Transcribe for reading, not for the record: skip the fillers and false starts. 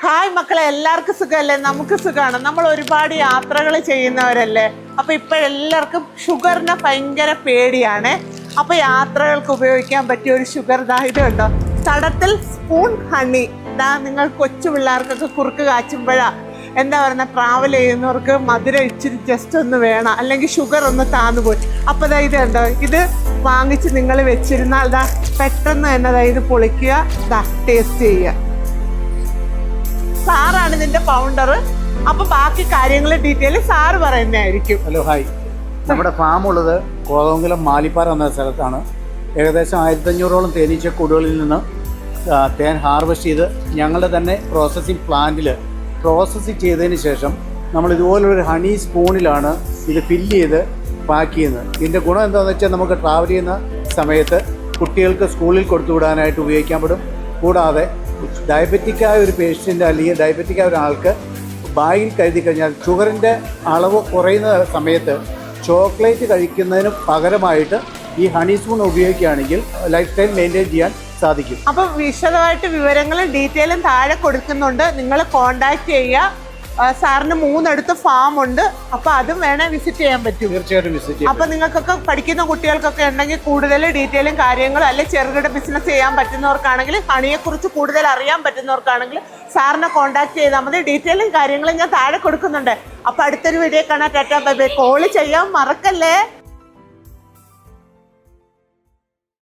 Hi മക്കളെ, എല്ലാവർക്കും സുഖമല്ലേ? നമുക്ക് സുഖമാണ്. നമ്മൾ ഒരുപാട് യാത്രകൾ ചെയ്യുന്നവരല്ലേ. അപ്പോൾ ഇപ്പോഴെല്ലാവർക്കും ഷുഗറിനെ ഭയങ്കര പേടിയാണ്. അപ്പോൾ യാത്രകൾക്ക് ഉപയോഗിക്കാൻ പറ്റിയ ഒരു ഷുഗർ ഇത് ഉണ്ടോ? തടത്തിൽ സ്പൂൺ ഹണി. നിങ്ങൾ കൊച്ചു പിള്ളേർക്കൊക്കെ കുറുക്ക് കാച്ചുമ്പോഴാ എന്താ പറയുക, ട്രാവൽ ചെയ്യുന്നവർക്ക് മധുരം ഇച്ചിരി ജസ്റ്റ് ഒന്ന് വേണം, അല്ലെങ്കിൽ ഷുഗർ ഒന്ന് താന്നു പോയി. അപ്പോൾ ഇത് ഉണ്ടോ, ഇത് വാങ്ങിച്ച് നിങ്ങൾ വെച്ചിരുന്നാൽ പെട്ടെന്ന് തന്നെ ഇത് പൊളിക്കുക, ടേസ്റ്റ് ചെയ്യുക. സാറാണ് ഇതിന്റെ ഫൗണ്ടർ. അപ്പൊ ബാക്കി കാര്യങ്ങൾ ഡീറ്റെയിൽ സാറ് പറയുന്നതായിരിക്കും. Hello, hi. നമ്മുടെ ഫാം ഉള്ളത് കോതമംഗലം മാലിപ്പാറ എന്ന സ്ഥലത്താണ്. ഏകദേശം 1500ഓളം തേനീച്ചക്കൂടുകളിൽ നിന്ന് തേൻ ഹാർവെസ്റ്റ് ചെയ്ത് ഞങ്ങളുടെ തന്നെ പ്രോസസ്സിങ് പ്ലാന്റിൽ പ്രോസസ്സിങ് ചെയ്തതിന് ശേഷം നമ്മൾ ഇതുപോലൊരു ഹണി സ്പൂണിലാണ് ഇത് ഫില്ല് ചെയ്ത് പാക്ക് ചെയ്യുന്നത്. ഇതിൻ്റെ ഗുണം എന്താണെന്ന് വെച്ചാൽ നമുക്ക് ട്രാവൽ ചെയ്യുന്ന സമയത്ത് കുട്ടികൾക്ക് സ്കൂളിൽ കൊടുത്തുവിടാനായിട്ട് ഉപയോഗിക്കാൻ പറ്റും. കൂടാതെ ഡയബറ്റിക്കായ ഒരു പേഷ്യൻ്റ് അല്ലെങ്കിൽ ഡയബറ്റിക്കായ ഒരാൾക്ക് ബാഗിൽ കരുതി കഴിഞ്ഞാൽ ഷുഗറിൻ്റെ അളവ് കുറയുന്ന സമയത്ത് ചോക്ലേറ്റ് കഴിക്കുന്നതിന് പകരമായിട്ട് ഈ ഹണി സ്പൂൺ ഉപയോഗിക്കുകയാണെങ്കിൽ ലൈഫ് സ്റ്റൈൽ മെയിൻറ്റെയിൻ ചെയ്യാൻ സാധിക്കും. അപ്പം വിശദമായിട്ട് വിവരങ്ങളും ഡീറ്റെയിലും താഴെ കൊടുക്കുന്നുണ്ട്. നിങ്ങൾ കോൺടാക്ട് ചെയ്യുക. സാറിന് 3 ഫാം ഉണ്ട്. അപ്പോൾ അതും വേണേൽ വിസിറ്റ് ചെയ്യാൻ പറ്റും. തീർച്ചയായിട്ടും വിസിറ്റ് ചെയ്യാം. അപ്പോൾ നിങ്ങൾക്കൊക്കെ പഠിക്കുന്ന കുട്ടികൾക്കൊക്കെ ഉണ്ടെങ്കിൽ കൂടുതൽ ഡീറ്റെയിലും കാര്യങ്ങളും, അല്ലെങ്കിൽ ചെറുകിട ബിസിനസ് ചെയ്യാൻ പറ്റുന്നവർക്കാണെങ്കിൽ, ഹണിയെക്കുറിച്ച് കൂടുതൽ അറിയാൻ പറ്റുന്നവർക്കാണെങ്കിൽ സാറിനെ കോൺടാക്ട് ചെയ്താൽ മതി. ഡീറ്റെയിലും കാര്യങ്ങളും ഞാൻ താഴെ കൊടുക്കുന്നുണ്ട്. അപ്പോൾ അടുത്തൊരു വീഡിയോ കാണാൻ. Tata bye bye. കോൾ ചെയ്യാൻ മറക്കല്ലേ.